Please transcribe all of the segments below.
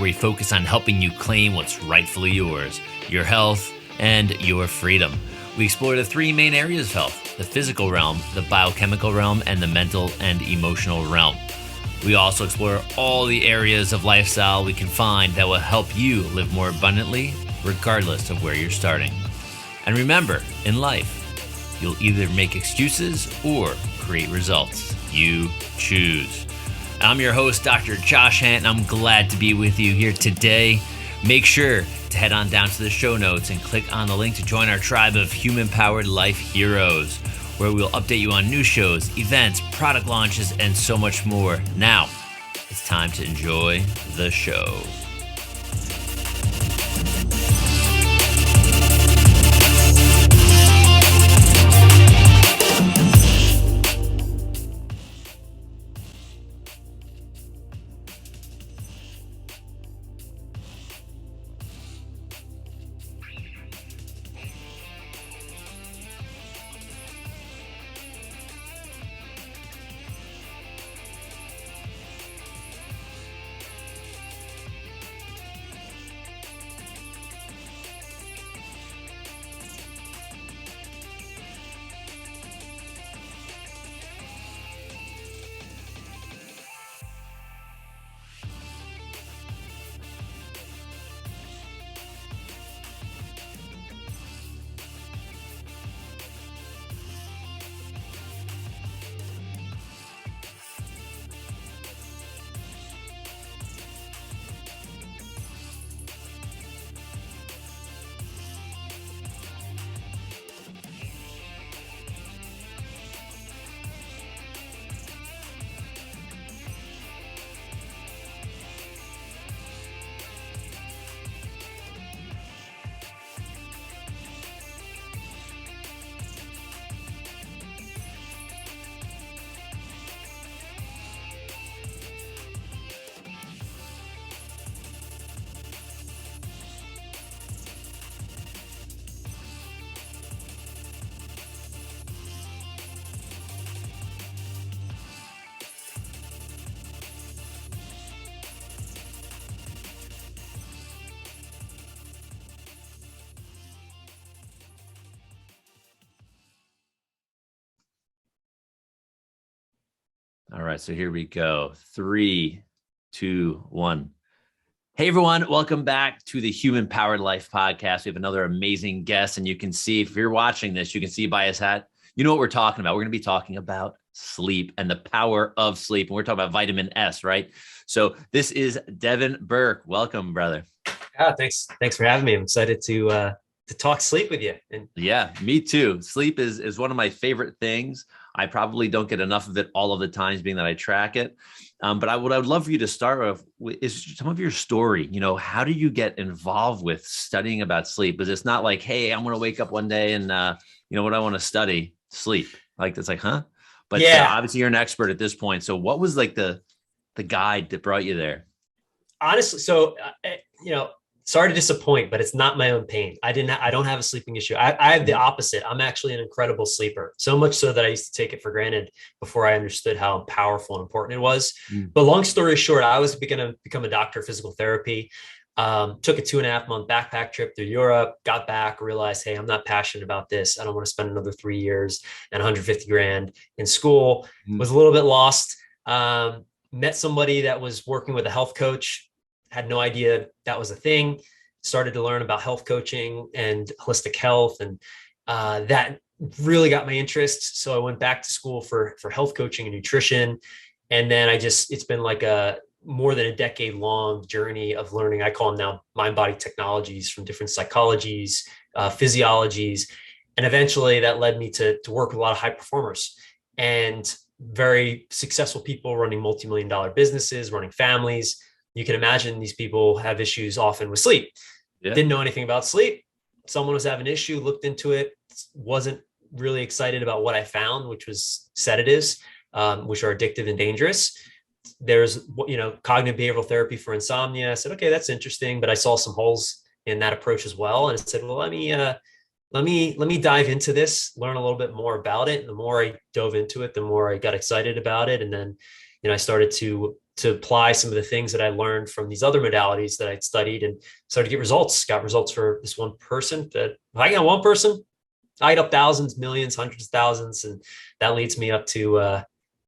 we focus on helping you claim what's rightfully yours, your health and your freedom. We explore the three main areas of health: the physical realm, the biochemical realm, and the mental and emotional realm. We also explore all the areas of lifestyle we can find that will help you live more abundantly, regardless of where you're starting. And remember, in life, you'll either make excuses or create results. You choose. I'm your host, Dr. Josh Hant, and I'm glad to be with you here today. Make sure to head on down to the show notes and click on the link to join our tribe of human-powered life heroes, where we'll update you on new shows, events, product launches, and so much more. Now, it's time to enjoy the show. All right, so here we go. 3, 2, 1. Hey, everyone. Welcome back to the Human Powered Life podcast. We have another amazing guest, and you can see, if you're watching this, you can see by his hat, you know what we're talking about. We're going to be talking about sleep and the power of sleep, and we're talking about vitamin S, right? So this is Devin Burke. Welcome, brother. Yeah, thanks for having me. I'm excited to talk sleep with you. Yeah, me too. Sleep is one of my favorite things. I probably don't get enough of it all of the times, being that I track it. But what I would love for you to start with is some of your story. You know, how do you get involved with studying about sleep? Because it's not like, hey, I'm going to wake up one day and, what I want to study? Sleep. Like, it's like, huh? But yeah, obviously you're an expert at this point. So what was like the guide that brought you there? honestly, so sorry to disappoint, but it's not my own pain. I don't have a sleeping issue. I have the opposite. I'm actually an incredible sleeper, so much so that I used to take it for granted before I understood how powerful and important it was. But long story short, I was going to become a doctor of physical therapy. Took a 2.5-month backpack trip through Europe, got back, realized, hey, I'm not passionate about this. I don't want to spend another 3 years and 150 grand in school. Was a little bit lost. Met somebody that was working with a health coach. Had no idea that was a thing. Started to learn about health coaching and holistic health. And that really got my interest. So I went back to school for health coaching and nutrition. And then it's been like a more than a decade long journey of learning. I call them now mind body technologies from different psychologies, physiologies. And eventually that led me to work with a lot of high performers and very successful people running multi-million-dollar businesses, running families. You can imagine these people have issues often with sleep. Yeah. Didn't know anything about sleep. Someone was having an issue, looked into it, wasn't really excited about what I found, which was sedatives, which are addictive and dangerous. There's, cognitive behavioral therapy for insomnia. I said, okay, that's interesting, but I saw some holes in that approach as well. And I said, well, let me dive into this, learn a little bit more about it. And the more I dove into it, the more I got excited about it. And then, I started to to apply some of the things that I learned from these other modalities that I'd studied, and started to get results. Got results for this one person. That if I got one person, I get up thousands, millions, hundreds of thousands, and that leads me up to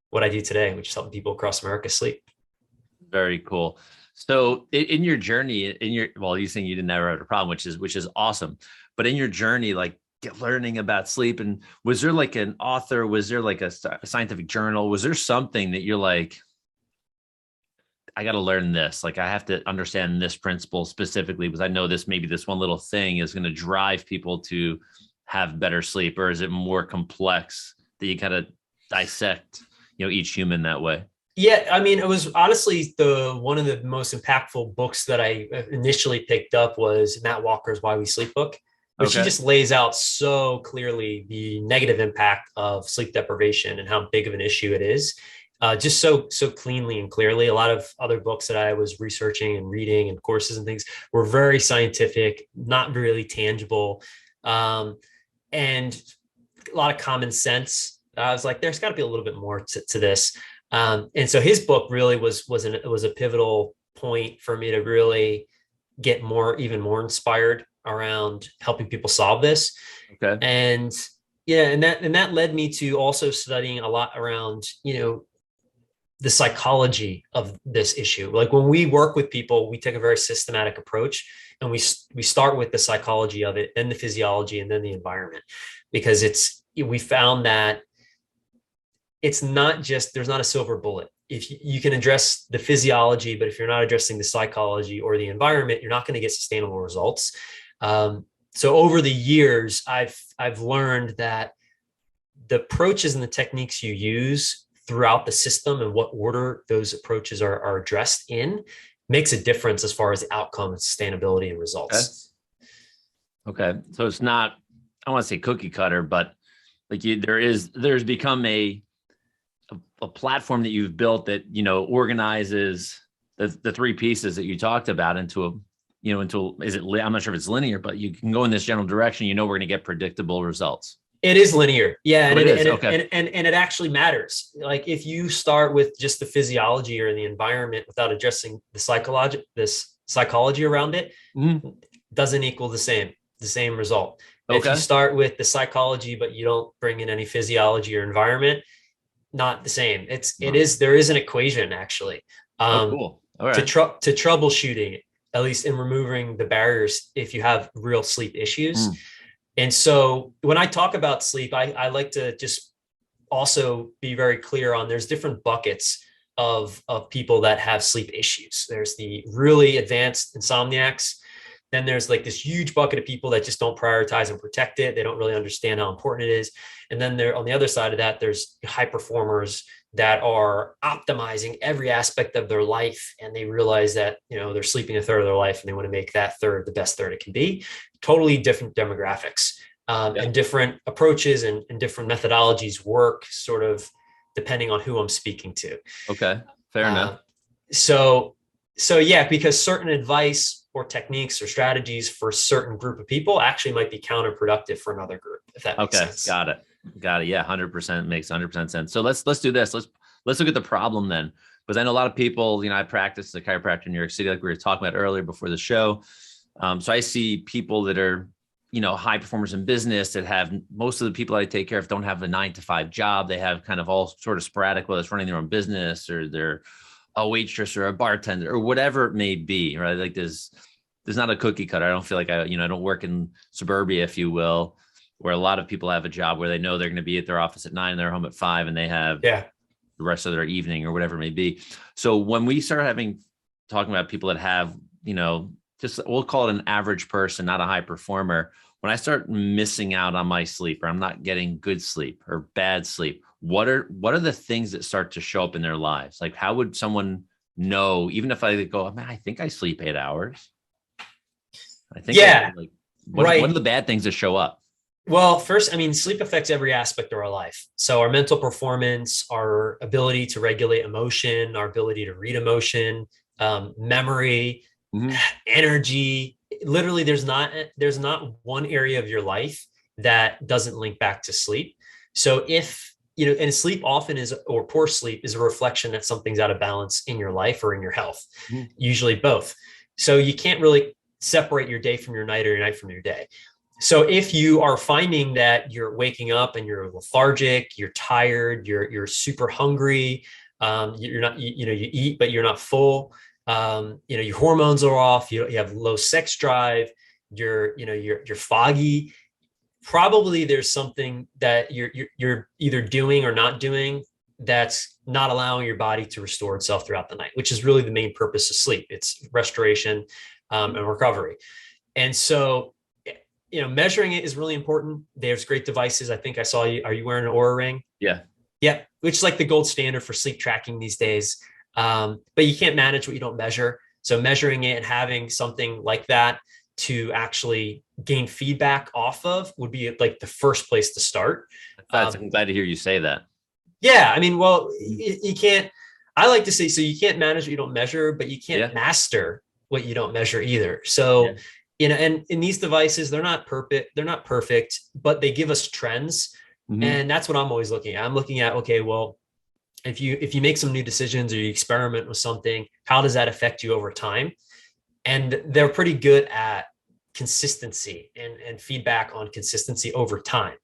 what I do today, which is helping people across America sleep. Very cool. So in your journey, well, you saying you didn't ever have a problem, which is awesome. But in your journey, like learning about sleep, and was there like an author? Was there like a scientific journal? Was there something that you're like, I got to learn this. Like I have to understand this principle specifically because I know this, maybe this one little thing is going to drive people to have better sleep, or is it more complex that you kind of dissect, each human that way? Yeah, I mean, it was honestly one of the most impactful books that I initially picked up was Matt Walker's Why We Sleep book, which he just lays out so clearly the negative impact of sleep deprivation and how big of an issue it is. Just so cleanly and clearly. A lot of other books that I was researching and reading and courses and things were very scientific, not really tangible, and a lot of common sense. I was like, there's got to be a little bit more to this. And so his book really was a pivotal point for me to really get even more inspired around helping people solve this. Okay. And yeah, and that led me to also studying a lot around, the psychology of this issue. Like when we work with people, we take a very systematic approach, and we start with the psychology of it, then the physiology, and then the environment, because we found that it's not just, there's not a silver bullet. If you can address the physiology, but if you're not addressing the psychology or the environment, you're not going to get sustainable results. So over the years, I've learned that the approaches and the techniques you use throughout the system and what order those approaches are addressed in makes a difference as far as the outcome and sustainability and results. Okay. So it's not, I want to say cookie cutter, but like there's become a platform that you've built that, organizes the three pieces that you talked about into I'm not sure if it's linear, but you can go in this general direction, we're going to get predictable results. It is linear. Yeah. And it actually matters. Like if you start with just the physiology or the environment without addressing the psychology around it, doesn't equal the same result. Okay. If you start with the psychology, but you don't bring in any physiology or environment, not the same. There is an equation actually, cool. All right. to troubleshooting, at least in removing the barriers if you have real sleep issues. And so when I talk about sleep, I like to just also be very clear on there's different buckets of people that have sleep issues. There's the really advanced insomniacs. Then there's like this huge bucket of people that just don't prioritize and protect it. They don't really understand how important it is. And then on the other side of that, there's high performers that are optimizing every aspect of their life. And they realize that, they're sleeping a third of their life and they want to make that third the best third it can be. Totally different demographics, and different approaches and different methodologies work sort of depending on who I'm speaking to. Okay. Fair enough. So yeah, because certain advice or techniques or strategies for a certain group of people actually might be counterproductive for another group, if that makes sense. Got it. Yeah. 100% makes 100% sense. So let's do this. Let's look at the problem then, because I know a lot of people, I practice as a chiropractor in New York City, like we were talking about earlier before the show. So I see people that are, high performers in business that have, most of the people I take care of don't have a 9-to-5 job. They have kind of all sort of sporadic, whether it's running their own business or they're a waitress or a bartender or whatever it may be, right? Like there's not a cookie cutter. I don't feel like I don't work in suburbia, if you will, where a lot of people have a job where they know they're going to be at their office at 9 and they're home at 5 and they have the rest of their evening or whatever it may be. So when we start talking about people that have, just we'll call it an average person, not a high performer. When I start missing out on my sleep or I'm not getting good sleep or bad sleep, what are the things that start to show up in their lives? Like how would someone know, even if I go, man, I think I sleep 8 hours. I think what are the bad things that show up? Well, first, sleep affects every aspect of our life. So our mental performance, our ability to regulate emotion, our ability to read emotion, memory, energy. Literally, there's not one area of your life that doesn't link back to sleep. So if and sleep often is, or poor sleep is a reflection that something's out of balance in your life or in your health, usually both. So you can't really separate your day from your night or your night from your day. So if you are finding that you're waking up and you're lethargic, you're tired, you're super hungry, you're not, you eat, but you're not full, your hormones are off, you have low sex drive, you're foggy, probably there's something that you're either doing or not doing that's not allowing your body to restore itself throughout the night, which is really the main purpose of sleep. It's restoration and recovery. And so, measuring it is really important. There's great devices. I think I saw you. Are you wearing an Oura ring? Yeah. Yeah. Which is like the gold standard for sleep tracking these days. But you can't manage what you don't measure. So measuring it and having something like that to actually gain feedback off of would be like the first place to start. I'm glad to hear you say that. Yeah. I mean, well, you can't, I like to say, so you can't manage what you don't measure, but you can't master what you don't measure either. So, and in these devices, they're not perfect, but they give us trends. And that's what I'm always looking at. I'm looking at, okay, well, if you make some new decisions or you experiment with something, how does that affect you over time? And they're pretty good at consistency and feedback on consistency over time.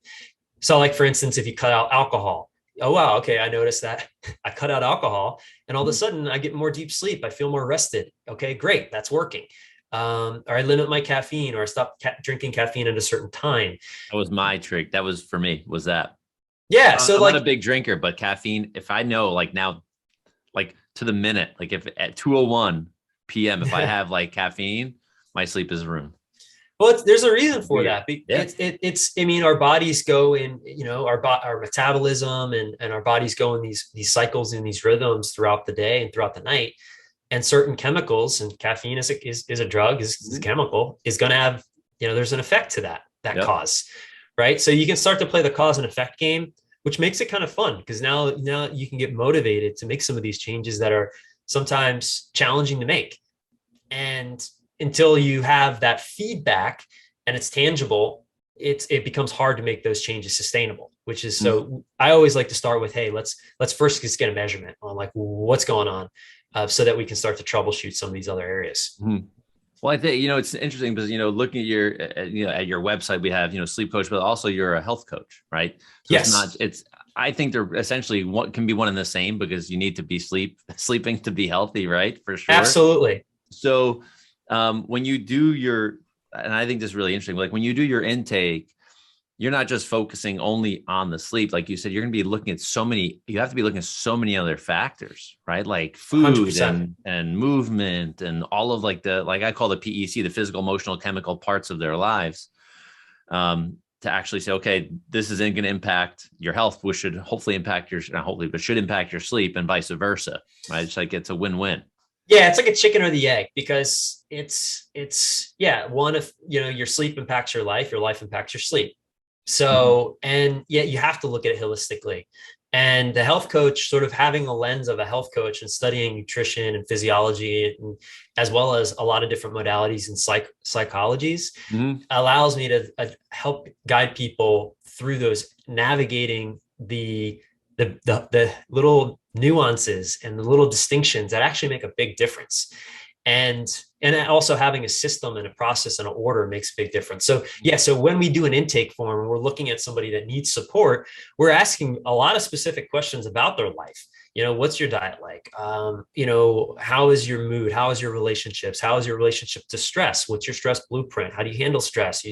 So like, for instance, if you cut out alcohol, oh, wow, okay, I noticed that I cut out alcohol and all of a sudden I get more deep sleep. I feel more rested. Okay, great. That's working. Or I limit my caffeine, or I stop drinking caffeine at a certain time. That was my trick. That was for me, was that. Yeah. So I'm like not a big drinker, but caffeine, if I know like now, like to the minute, like if at 2:01 p.m., if I have like caffeine, my sleep is ruined. Well, there's a reason for that. I mean, our bodies go in, our metabolism and our bodies go in these cycles and these rhythms throughout the day and throughout the night. And certain chemicals, and caffeine is a drug, is a chemical, is going to have, there's an effect to that cause, right? So you can start to play the cause and effect game, which makes it kind of fun because now you can get motivated to make some of these changes that are sometimes challenging to make. And until you have that feedback and it's tangible, it becomes hard to make those changes sustainable, which is, so I always like to start with, hey, let's first just get a measurement on like what's going on, so that we can start to troubleshoot some of these other areas. Well, I think, it's interesting because, looking at your, at your website, we have, sleep coach, but also you're a health coach, right? So Yes. I think they're essentially what can be one and the same because you need to be sleeping to be healthy, right? For sure. Absolutely. So when you do and I think this is really interesting, like when you do your intake, you're not just focusing only on the sleep. Like you said, you're going to be looking at you have to be looking at so many other factors, right? Like food and movement and all of like I call the PEC, the physical, emotional, chemical parts of their lives, to actually say, okay, this isn't going to impact your health, which should hopefully impact should impact your sleep and vice versa, right? It's like, it's a win-win. Yeah, it's like a chicken or the egg because it's one, if your sleep impacts your life impacts your sleep. So, and yet you have to look at it holistically. And the health coach, sort of having a lens of a health coach and studying nutrition and physiology, and as well as a lot of different modalities and psychologies, allows me to help guide people through those, navigating the little nuances and the little distinctions that actually make a big difference. And also having a system and a process and an order makes a big difference. So so when we do an intake form and we're looking at somebody that needs support, we're asking a lot of specific questions about their life. What's your diet like? How is your mood? How is your relationships? How is your relationship to stress? What's your stress blueprint? How do you handle stress? Do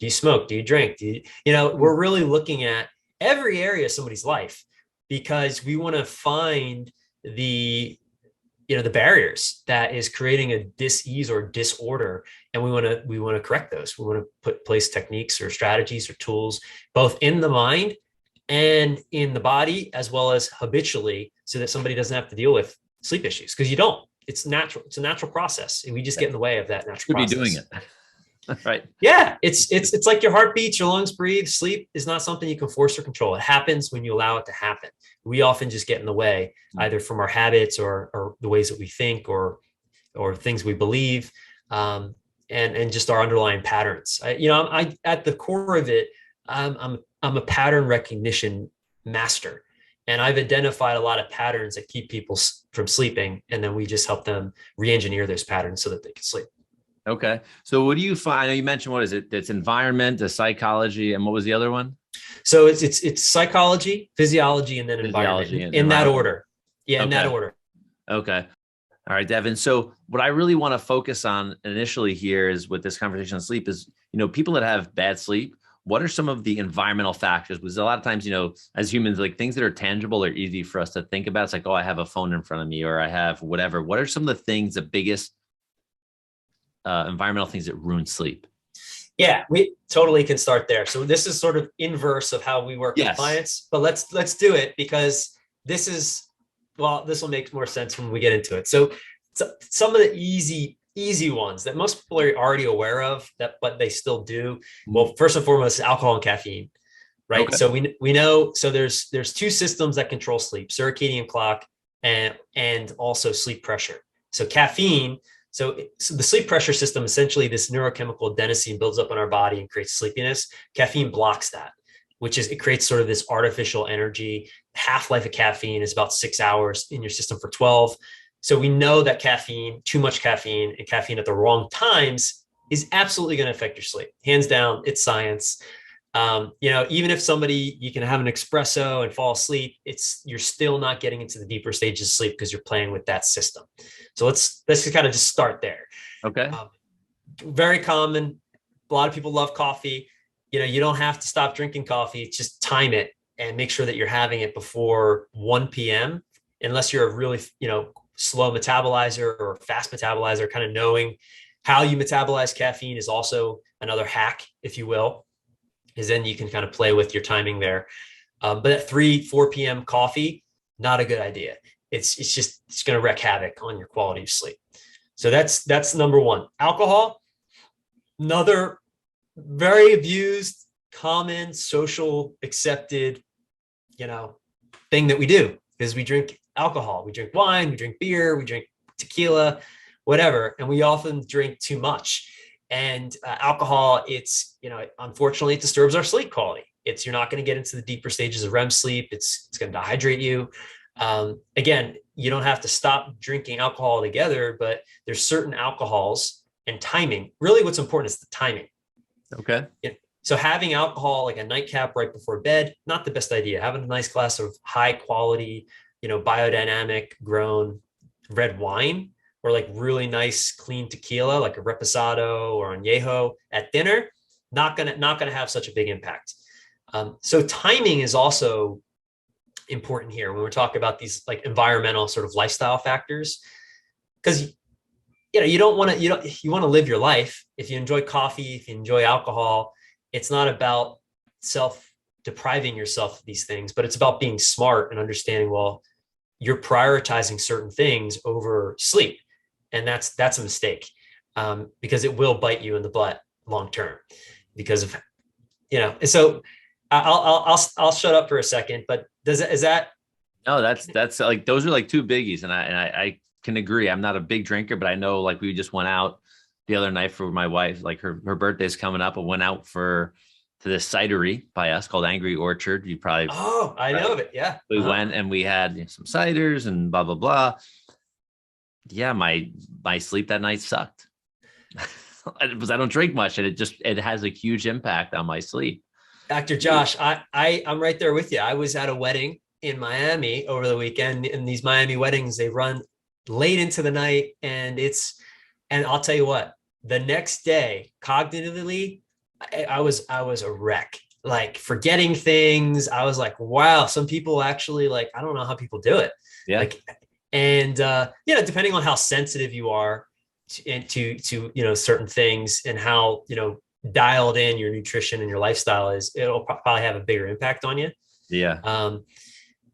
you smoke? Do you drink? We're really looking at every area of somebody's life because we want to find the barriers that is creating a dis-ease or disorder. And we want to correct those. We want to put place techniques or strategies or tools, both in the mind and in the body, as well as habitually, so that somebody doesn't have to deal with sleep issues. Because you don't, it's natural. It's a natural process. And we just get in the way of that natural process. Be doing it. Right. Yeah. It's like your heart beats, your lungs breathe. Sleep is not something you can force or control. It happens when you allow it to happen. We often just get in the way, either from our habits or the ways that we think or things we believe, and just our underlying patterns. I at the core of it, I'm a pattern recognition master. And I've identified a lot of patterns that keep people from sleeping. And then we just help them re-engineer those patterns so that they can sleep. Okay. So what do you find? I know you mentioned, what is it? It's environment, the psychology, and what was the other one? So it's psychology, physiology, and then environment Physiology and in that environment. order. Yeah, in that Okay. order. Okay. All right, Devin. So what I really want to focus on initially here is with this conversation on sleep is, people that have bad sleep, what are some of the environmental factors? Because a lot of times, as humans, like things that are tangible are easy for us to think about. It's like, oh, I have a phone in front of me, or I have whatever. What are some of the things, the biggest environmental things that ruin sleep? Yeah, we totally can start there. So this is sort of inverse of how we work with Yes. clients, but let's do it because this is, well, this will make more sense when we get into it. So some of the easy ones that most people are already aware of, that but they still do. Well, first and foremost, alcohol and caffeine, right? Okay. So we know, so there's two systems that control sleep: circadian clock and also sleep pressure. So caffeine, so the sleep pressure system, essentially this neurochemical adenosine builds up in our body and creates sleepiness. Caffeine blocks that, which is, it creates sort of this artificial energy. Half-life of caffeine is about 6 hours, in your system for 12. So we know that caffeine, too much caffeine, and caffeine at the wrong times is absolutely going to affect your sleep. Hands down, it's science. Even if you can have an espresso and fall asleep, you're still not getting into the deeper stages of sleep because you're playing with that system. So let's kind of just start there. Okay. Very common. A lot of people love coffee. You don't have to stop drinking coffee. Just time it and make sure that you're having it before 1 p.m. Unless you're a really, slow metabolizer or fast metabolizer. Kind of knowing how you metabolize caffeine is also another hack, if you will, is then you can kind of play with your timing there. But at 4 p.m. coffee, not a good idea. It's going to wreak havoc on your quality of sleep. So that's number one. Alcohol, another very abused, common, social accepted, thing that we do is we drink alcohol. We drink wine, we drink beer, we drink tequila, whatever, and we often drink too much. And alcohol, unfortunately, it disturbs our sleep quality. You're not going to get into the deeper stages of REM sleep. It's going to dehydrate you. Again, you don't have to stop drinking alcohol altogether, but there's certain alcohols and timing. Really, what's important is the timing. Okay. So having alcohol like a nightcap right before bed, not the best idea. Having a nice glass of high quality, biodynamic grown red wine, or like really nice clean tequila, like a reposado or añejo at dinner, not gonna have such a big impact. So timing is also important here when we're talking about these like environmental sort of lifestyle factors, because you want to live your life. If you enjoy coffee, if you enjoy alcohol, it's not about depriving yourself of these things, but it's about being smart and understanding, well, you're prioritizing certain things over sleep. And that's a mistake, because it will bite you in the butt long term because of, and so I'll shut up for a second, but is that? No, that's like, those are like two biggies. And I can agree. I'm not a big drinker, but I know, like, we just went out the other night for my wife, like her birthday's coming up. I went out to this cidery by us called Angry Orchard. You probably, I know of it. Yeah. We went and we had some ciders and blah, blah, blah. Yeah. My sleep that night sucked because I don't drink much, and it has a huge impact on my sleep. Dr. Josh, I'm right there with you. I was at a wedding in Miami over the weekend, and these Miami weddings, they run late into the night, and I'll tell you what, the next day, cognitively, I was a wreck, like forgetting things. I was like, wow, some people actually, like, I don't know how people do it. Yeah. Like, and depending on how sensitive you are to certain things and how, dialed in your nutrition and your lifestyle is, it'll probably have a bigger impact on you. Yeah.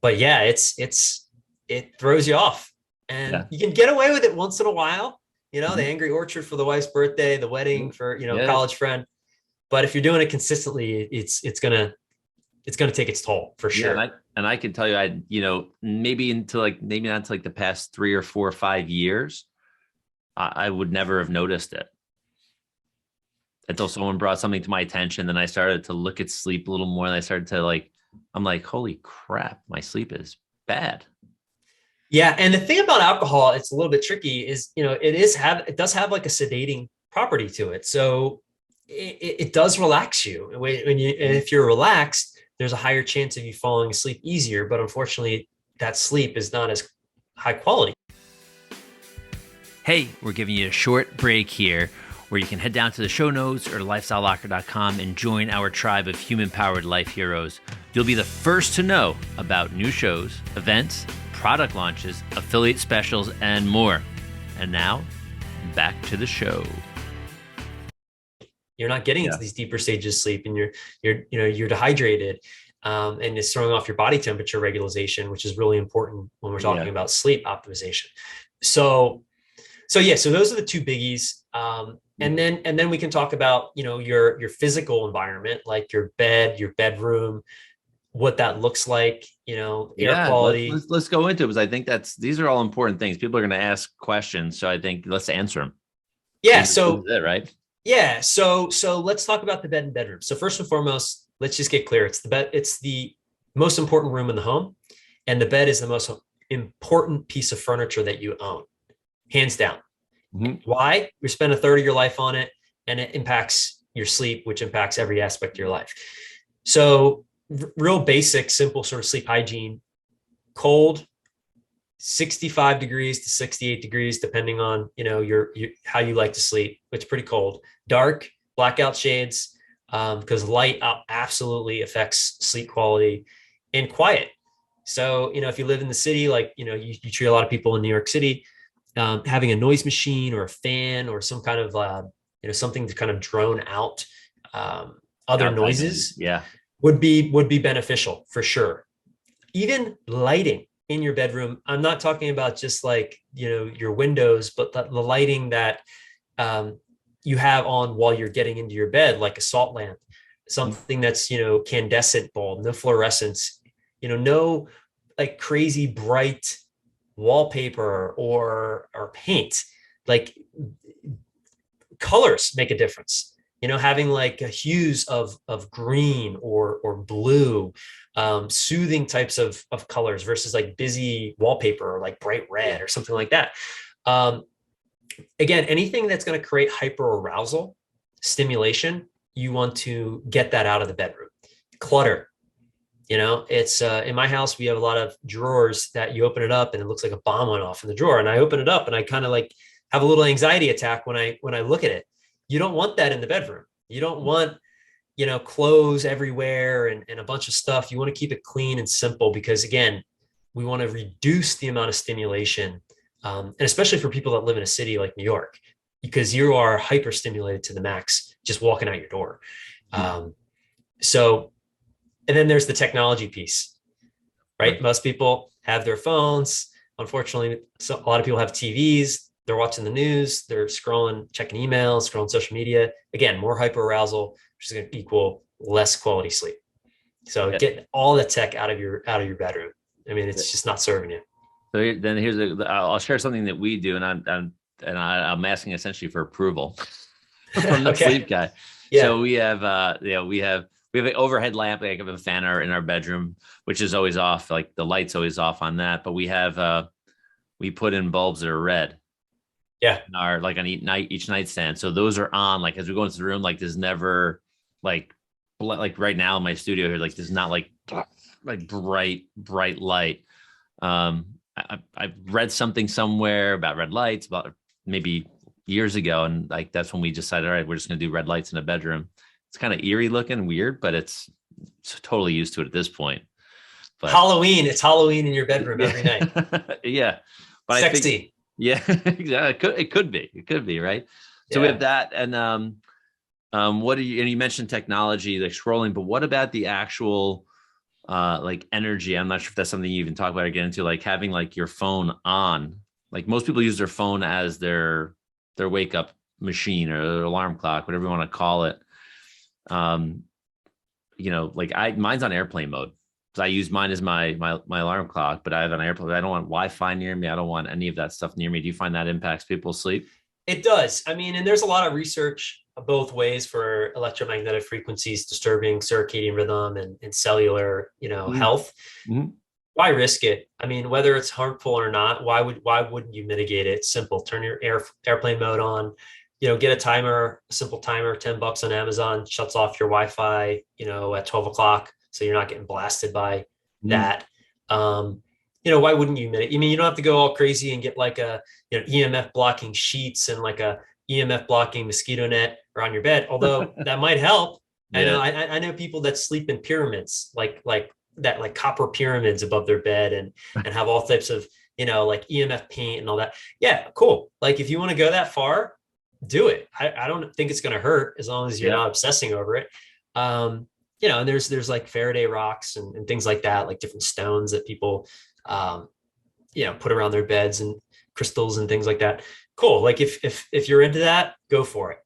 But yeah, it throws you off, and you can get away with it once in a while, the Angry Orchard for the wife's birthday, the wedding for, college friend. But if you're doing it consistently, it's gonna take its toll for sure. Yeah, and I can tell you, maybe not to like the past 3 or 4 or 5 years, I would never have noticed it until someone brought something to my attention. Then I started to look at sleep a little more, and I started to, like, I'm like, holy crap, my sleep is bad. Yeah, and the thing about alcohol, it's a little bit tricky, is it does have like a sedating property to it. So it does relax you. And if you're relaxed, there's a higher chance of you falling asleep easier. But unfortunately, that sleep is not as high quality. Hey, we're giving you a short break here where you can head down to the show notes or lifestylelocker.com and join our tribe of human-powered life heroes. You'll be the first to know about new shows, events, product launches, affiliate specials, and more. And now, back to the show. You're not getting into these deeper stages of sleep, and you're dehydrated, and it's throwing off your body temperature regularization, which is really important when we're talking about sleep optimization. So those are the two biggies. And then we can talk about, your physical environment, like your bed, your bedroom, what that looks like, air quality. Let's go into it, because I think these are all important things. People are going to ask questions. So I think let's answer them. Yeah. This is it, right? Yeah. So let's talk about the bed and bedroom. So first and foremost, let's just get clear. It's the bed. It's the most important room in the home, and the bed is the most important piece of furniture that you own, hands down. Mm-hmm. Why? You spend a third of your life on it, and it impacts your sleep, which impacts every aspect of your life. So real basic, simple sort of sleep hygiene: cold, 65 degrees to 68 degrees, depending on, your how you like to sleep. It's pretty cold. Dark, blackout shades, because light absolutely affects sleep quality. And quiet. So, if you live in the city, like, you treat a lot of people in New York City, having a noise machine or a fan or some kind of, something to kind of drone out other noises, would be beneficial for sure. Even lighting in your bedroom. I'm not talking about just like, your windows, but the lighting that you have on while you're getting into your bed, like a salt lamp, something that's, incandescent bulb, no fluorescence, no like crazy bright wallpaper or paint. Like, colors make a difference. Having like hues of green or blue, soothing types of colors versus like busy wallpaper or like bright red or something like that. Again, anything that's going to create hyperarousal stimulation, you want to get that out of the bedroom. Clutter. It's in my house, we have a lot of drawers that you open it up and it looks like a bomb went off in the drawer. And I open it up and I kind of like have a little anxiety attack when I look at it. You don't want that in the bedroom. You don't want, clothes everywhere and a bunch of stuff. You want to keep it clean and simple, because again, we want to reduce the amount of stimulation. And especially for people that live in a city like New York, because you are hyper stimulated to the max, just walking out your door. And then there's the technology piece, right? Most people have their phones. Unfortunately, a lot of people have TVs. They're watching the news, they're scrolling, checking emails, scrolling social media. Again, more hyperarousal, which is going to equal less quality sleep. So get all the tech out of your bedroom. I mean, it's just not serving you. So then I'll share something that we do, and I'm asking essentially for approval from the sleep guy. Yeah. So we have an overhead lamp, like a fan in our bedroom, which is always off. Like the light's always off on that, but we have we put in bulbs that are red. Yeah. In our, like on each nightstand. So those are on, like, as we go into the room, like there's never like right now in my studio here, like there's not like bright light. I've read something somewhere about red lights about maybe years ago. And like, that's when we decided, all right, we're just going to do red lights in a bedroom. It's kind of eerie looking, weird, but it's totally used to it at this point. But it's Halloween in your bedroom every night. Yeah. But sexy. It could be, right? So we have that. And and you mentioned technology, like scrolling, but what about the actual like energy? I'm not sure if that's something you even talk about or get into, like having like your phone on. Like most people use their phone as their wake up machine or their alarm clock, whatever you want to call it. Like mine's on airplane mode. So I use mine as my alarm clock, but I have an airplane. I don't want Wi-Fi near me. I don't want any of that stuff near me. Do you find that impacts people's sleep? It does. I mean, and there's a lot of research both ways for electromagnetic frequencies disturbing circadian rhythm and cellular, health. Mm-hmm. Why risk it? I mean, whether it's harmful or not, why wouldn't you mitigate it? Simple. Turn your airplane mode on, get a simple timer, $10 on Amazon, shuts off your Wi-Fi, at 12 o'clock. So you're not getting blasted by that. Why wouldn't you mitigate? I mean, you don't have to go all crazy and get like a, EMF blocking sheets and like a EMF blocking mosquito net around your bed, although that might help. Yeah. I know people that sleep in pyramids, like that, like copper pyramids above their bed and have all types of, like EMF paint and all that. Yeah, cool. Like if you want to go that far, do it. I don't think it's going to hurt as long as you're not obsessing over it. And there's like Faraday rocks and things like that, like different stones that people, put around their beds and crystals and things like that. Cool. Like if you're into that, go for it.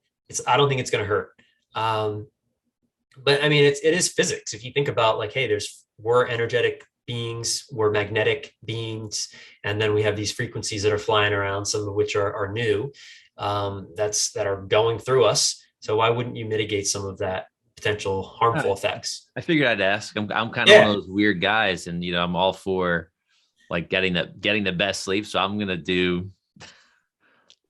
I don't think it's going to hurt. But I mean, it is physics. If you think about like, hey, we're energetic beings, we're magnetic beings, and then we have these frequencies that are flying around, some of which are new, that are going through us. So why wouldn't you mitigate some of that potential harmful effects? I figured I'd ask. I'm kind of one of those weird guys, and I'm all for like getting the best sleep. So I'm gonna do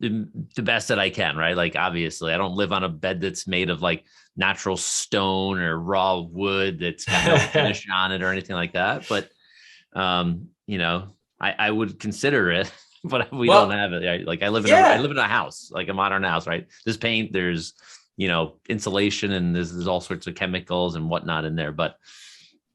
the best that I can, right? Like obviously, I don't live on a bed that's made of like natural stone or raw wood that's got no finish on it or anything like that. But I would consider it, but we don't have it. Right? Like I live in a house, like a modern house, right? There's paint, there's insulation, and there's all sorts of chemicals and whatnot in there. But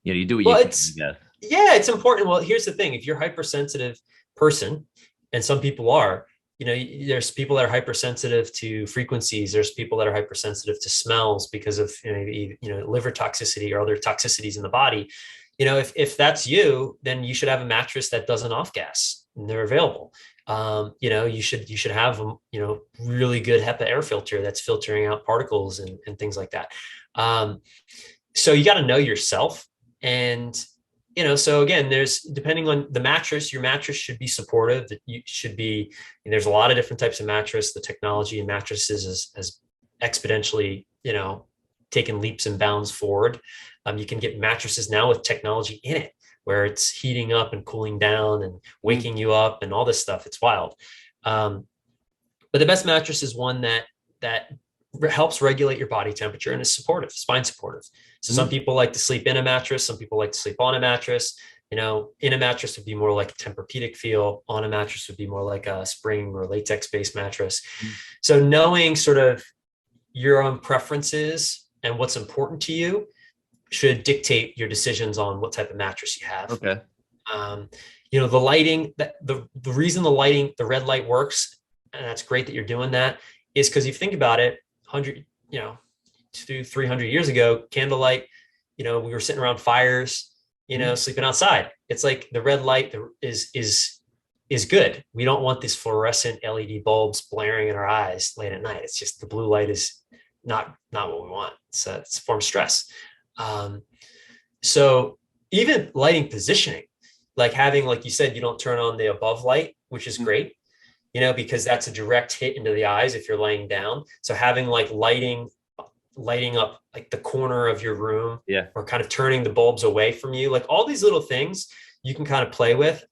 you do what you can. Yeah, it's important. Well, here's the thing: if you're a hypersensitive person, and some people are, there's people that are hypersensitive to frequencies. There's people that are hypersensitive to smells because of liver toxicity or other toxicities in the body. If that's you, then you should have a mattress that doesn't off gas, and they're available. You should have really good HEPA air filter that's filtering out particles and things like that. So you got to know yourself, and so again, depending on the mattress, your mattress should be supportive. There's a lot of different types of mattress. The technology in mattresses has exponentially, taken leaps and bounds forward. You can get mattresses now with technology in it, where it's heating up and cooling down and waking you up and all this stuff. It's wild. But the best mattress is one that helps regulate your body temperature and is supportive, spine supportive. So some people like to sleep in a mattress. Some people like to sleep on a mattress. In a mattress would be more like a Tempur-Pedic feel. On a mattress would be more like a spring or latex-based mattress. So knowing sort of your own preferences and what's important to you should dictate your decisions on what type of mattress you have. Okay. The lighting, the reason the red light works, and that's great that you're doing that, is because you think about it, 100, 300 years ago, candlelight, we were sitting around fires, sleeping outside. It's like the red light is good. We don't want these fluorescent LED bulbs blaring in our eyes late at night. It's just the blue light is not what we want. It's a form of stress. So even lighting positioning, like having, like you said, you don't turn on the above light, which is great, because that's a direct hit into the eyes if you're laying down. So having like lighting up like the corner of your room, or kind of turning the bulbs away from you, like all these little things you can kind of play with,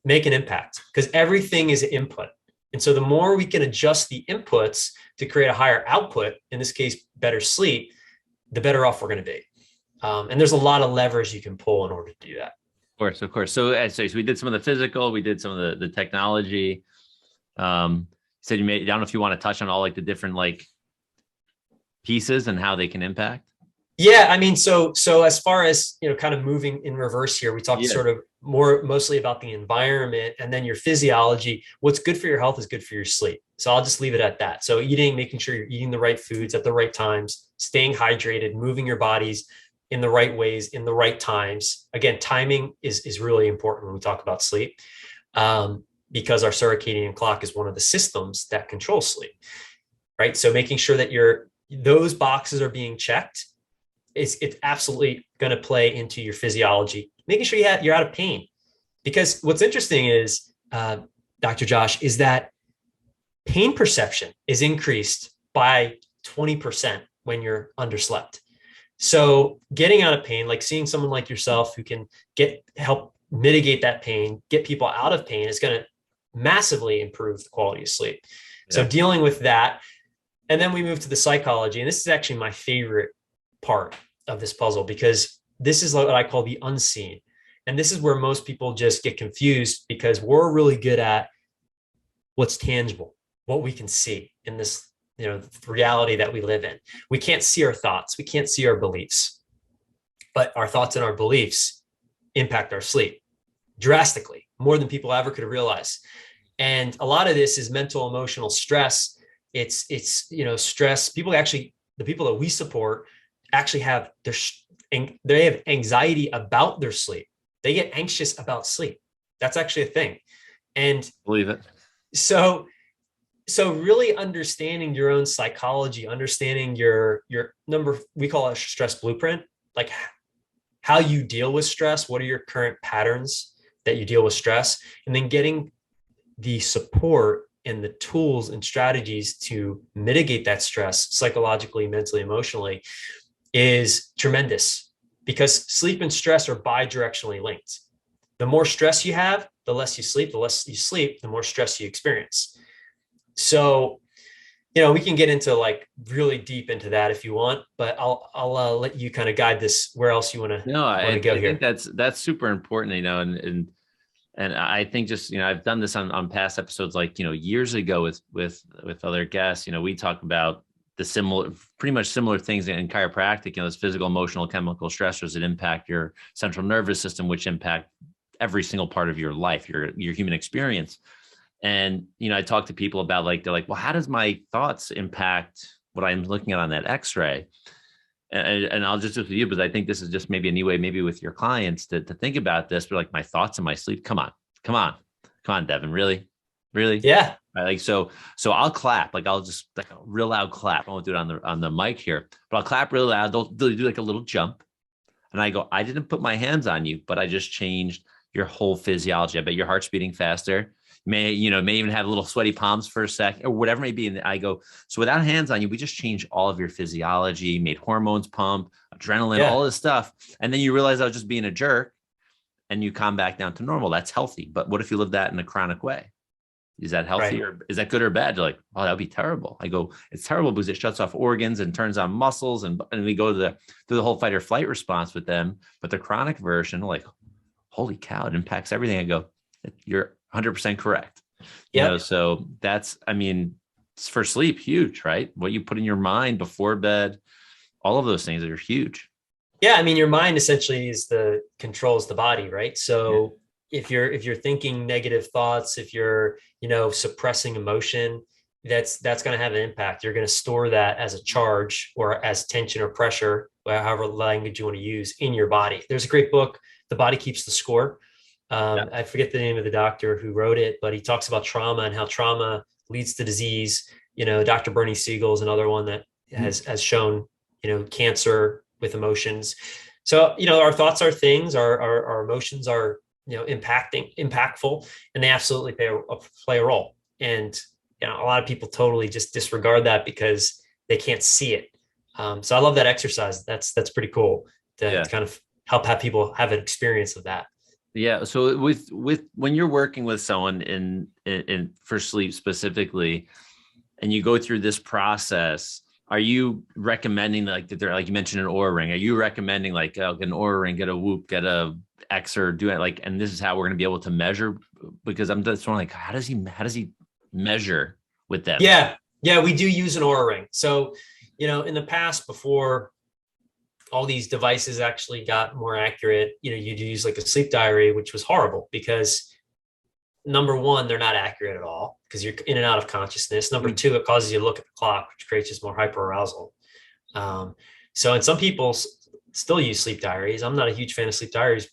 make an impact, because everything is input. And so the more we can adjust the inputs to create a higher output, in this case, better sleep, the better off we're going to be. And there's a lot of levers you can pull in order to do that. Of course. So we did some of the physical, we did some of the technology. Said I don't know if you want to touch on all like the different like pieces and how they can impact. Yeah, I mean, so as far as kind of moving in reverse here, we talked sort of mostly about the environment, and then your physiology. What's good for your health is good for your sleep. So I'll just leave it at that. So making sure you're eating the right foods at the right times, staying hydrated, moving your bodies in the right ways, in the right times. Again, timing is really important when we talk about sleep, because our circadian clock is one of the systems that control sleep, right? So making sure that those boxes are being checked, it's absolutely going to play into your physiology. Making sure you're out of pain, because what's interesting is, Dr. Josh, is that pain perception is increased by 20% when you're underslept. So getting out of pain, like seeing someone like yourself who can help mitigate that pain, get people out of pain, is going to massively improve the quality of sleep. Yeah. So dealing with that. And then we move to the psychology. And this is actually my favorite part of this puzzle, because this is what I call the unseen. And this is where most people just get confused, because we're really good at what's tangible, what we can see in this, reality that we live in. We can't see our thoughts. We can't see our beliefs, but our thoughts and our beliefs impact our sleep drastically, more than people ever could have realized. And a lot of this is mental, emotional stress. It's stress. People actually, the people that we support actually they have anxiety about their sleep. They get anxious about sleep. That's actually a thing. And believe it. So really understanding your own psychology, understanding your we call it a stress blueprint, like how you deal with stress, what are your current patterns that you deal with stress, and then getting the support and the tools and strategies to mitigate that stress psychologically, mentally, emotionally is tremendous, because sleep and stress are bi-directionally linked. The more stress you have, the less you sleep. The less you sleep, the more stress you experience. So, we can get into like really deep into that if you want, but I'll let you kind of guide this where else you want to go here. I think that's super important, and I think just, I've done this on past episodes, like, years ago with other guests, we talk about pretty much similar things in chiropractic, those physical, emotional, chemical stressors that impact your central nervous system, which impact every single part of your life, your human experience. And, I talk to people about they're like, well, how does my thoughts impact what I'm looking at on that X-ray? And I'll just do it with you, but I think this is just maybe a new way, maybe with your clients to think about this, but like my thoughts and my sleep. Come on, Devin, really? Yeah. Right, so I'll clap, I'll just a real loud clap. I won't do it on the mic here, but I'll clap really loud. They'll do like a little jump. And I go, I didn't put my hands on you, but I just changed your whole physiology. I bet your heart's beating faster. May even have little sweaty palms for a second or whatever it may be. And I go, so without hands on you, we just changed all of your physiology, made hormones pump, adrenaline, all this stuff. And then you realize I was just being a jerk, and you calm back down to normal. That's healthy. But what if you live that in a chronic way? Is that healthy, or is that good or bad? You're like, oh, that'd be terrible. I go, it's terrible because it shuts off organs and turns on muscles. And we go to the whole fight or flight response with them. But the chronic version, like, holy cow, it impacts everything. I go, you're 100% correct. Yeah. So that's, for sleep, huge, right? What you put in your mind before bed, all of those things are huge. Yeah. Your mind essentially controls the body, right? So if you're thinking negative thoughts, if you're, suppressing emotion, that's going to have an impact. You're going to store that as a charge or as tension or pressure, however language you want to use, in your body. There's a great book, The Body Keeps the Score. I forget the name of the doctor who wrote it, but he talks about trauma and how trauma leads to disease. Dr. Bernie Siegel is another one that has shown, cancer with emotions. So, our thoughts are things, our emotions are, impactful, and they absolutely play a role. And, a lot of people totally just disregard that because they can't see it. So I love that exercise. That's pretty cool to kind of help have people have an experience of that. Yeah. So with when you're working with someone in for sleep specifically, and you go through this process, are you recommending that they're, like you mentioned, an Oura ring? Are you recommending get an Oura ring, get a Whoop, get a X, or do it and this is how we're going to be able to measure? Because I'm just wondering, how does he measure with them? Yeah. We do use an Oura ring. So, in the past, before all these devices actually got more accurate, you'd use like a sleep diary, which was horrible because, number one, they're not accurate at all because you're in and out of consciousness. Number two, it causes you to look at the clock, which creates just more hyperarousal. And some people still use sleep diaries. I'm not a huge fan of sleep diaries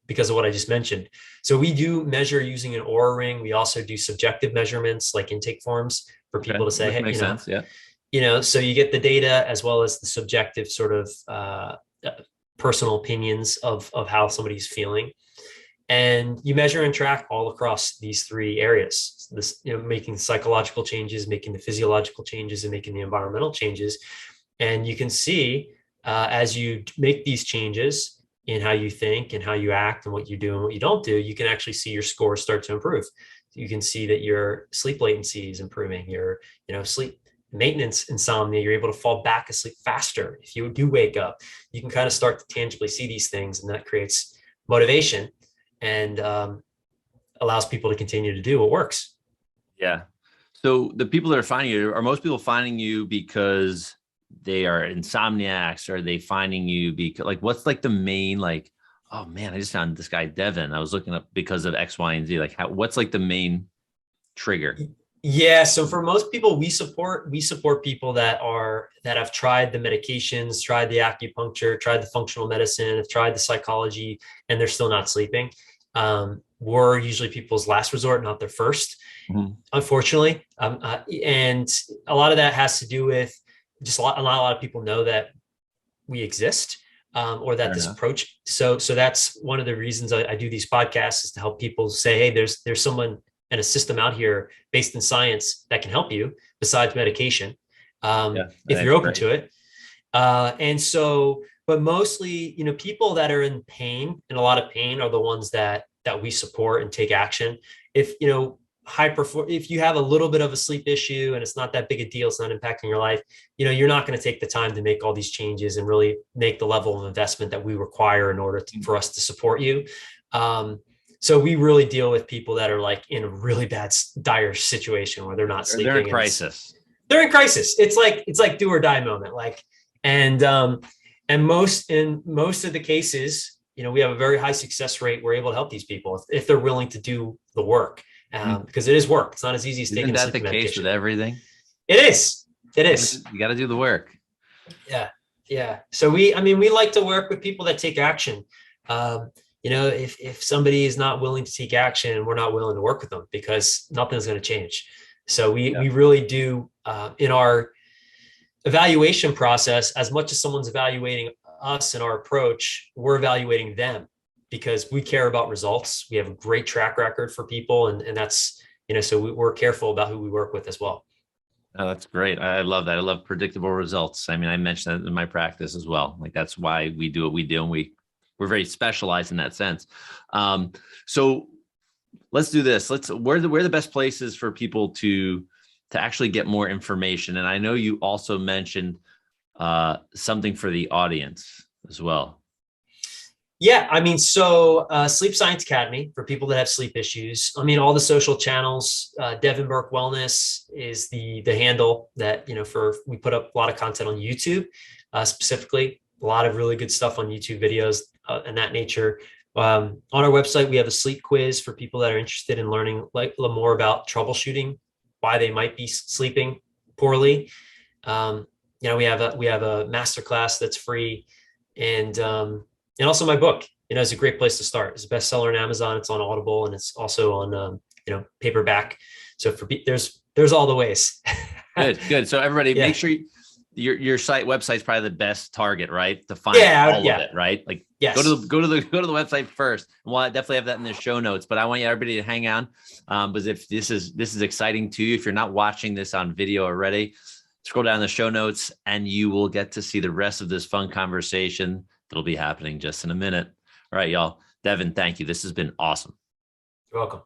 because of what I just mentioned. So we do measure using an Oura ring. We also do subjective measurements like intake forms for people to say, hey, makes sense. Yeah. So you get the data as well as the subjective sort of personal opinions of how somebody's feeling. And you measure and track all across these three areas. This, making psychological changes, making the physiological changes, and making the environmental changes. And you can see as you make these changes in how you think and how you act and what you do and what you don't do, you can actually see your scores start to improve. You can see that your sleep latency is improving, your sleep maintenance, insomnia, you're able to fall back asleep faster. If you do wake up, you can kind of start to tangibly see these things, and that creates motivation and allows people to continue to do what works. Yeah. So the people that are finding you, are most people finding you because they are insomniacs? Or are they finding you because, like, what's like the main, like, oh man, I just found this guy, Devin, I was looking up because of X, Y, and Z. Like, what's like the main trigger? Yeah. So for most people, we support people that have tried the medications, tried the acupuncture, tried the functional medicine, have tried the psychology, and they're still not sleeping. We're usually people's last resort, not their first, unfortunately. And a lot of that has to do with just not a lot of people know that we exist, or that this approach. So that's one of the reasons I do these podcasts, is to help people say, hey, there's someone and a system out here based in science that can help you besides medication, if you're open to it. And so, but mostly, people that are in pain, and a lot of pain, are the ones that we support and take action. If, if you have a little bit of a sleep issue and it's not that big a deal, it's not impacting your life, you're not going to take the time to make all these changes and really make the level of investment that we require in order for us to support you. So we really deal with people that are like in a really bad, dire situation where they're not sleeping. They're in crisis. They're in crisis. It's like do or die moment. And most of the cases, we have a very high success rate. We're able to help these people if they're willing to do the work, because it is work. It's not as easy as taking a sleep medication. Isn't that the case with everything? It is. You got to do the work. Yeah. So we like to work with people that take action. If somebody is not willing to take action, we're not willing to work with them, because nothing's going to change. So we really do, in our evaluation process, as much as someone's evaluating us and our approach, we're evaluating them, because we care about results. We have a great track record for people. And that's, so we're careful about who we work with as well. Oh, that's great. I love that. I love predictable results. I mentioned that in my practice as well. Like, that's why we do what we do. And we're very specialized in that sense. So let's do this. Where are the best places for people to actually get more information? And I know you also mentioned something for the audience as well. Yeah. So Sleep Science Academy for people that have sleep issues. All the social channels, Devin Burke Wellness is the handle that, we put up a lot of content on YouTube, specifically a lot of really good stuff on YouTube videos and that nature. On our website, we have a sleep quiz for people that are interested in learning a little more about troubleshooting, why they might be sleeping poorly. We have a masterclass that's free, and also my book, is a great place to start. It's a bestseller on Amazon. It's on Audible, and it's also on, paperback. So there's all the ways. Good. So everybody, make sure your website is probably the best target, right? To find all of it, right? Like, yes. Go to the website first. And we'll definitely have that in the show notes, but I want everybody to hang on. Because if this is exciting to you, if you're not watching this on video already, scroll down the show notes and you will get to see the rest of this fun conversation that'll be happening just in a minute. All right, y'all. Devin, thank you. This has been awesome. You're welcome.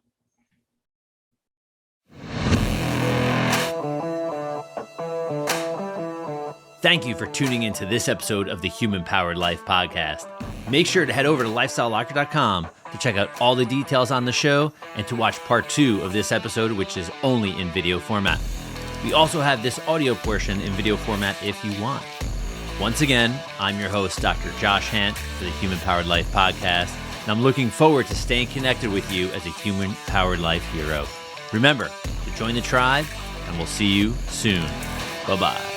Thank you for tuning into this episode of the Human Powered Life podcast. Make sure to head over to lifestylelocker.com to check out all the details on the show and to watch part 2 of this episode, which is only in video format. We also have this audio portion in video format if you want. Once again, I'm your host, Dr. Josh Hant, for the Human Powered Life podcast, and I'm looking forward to staying connected with you as a Human Powered Life hero. Remember to join the tribe, and we'll see you soon. Bye-bye.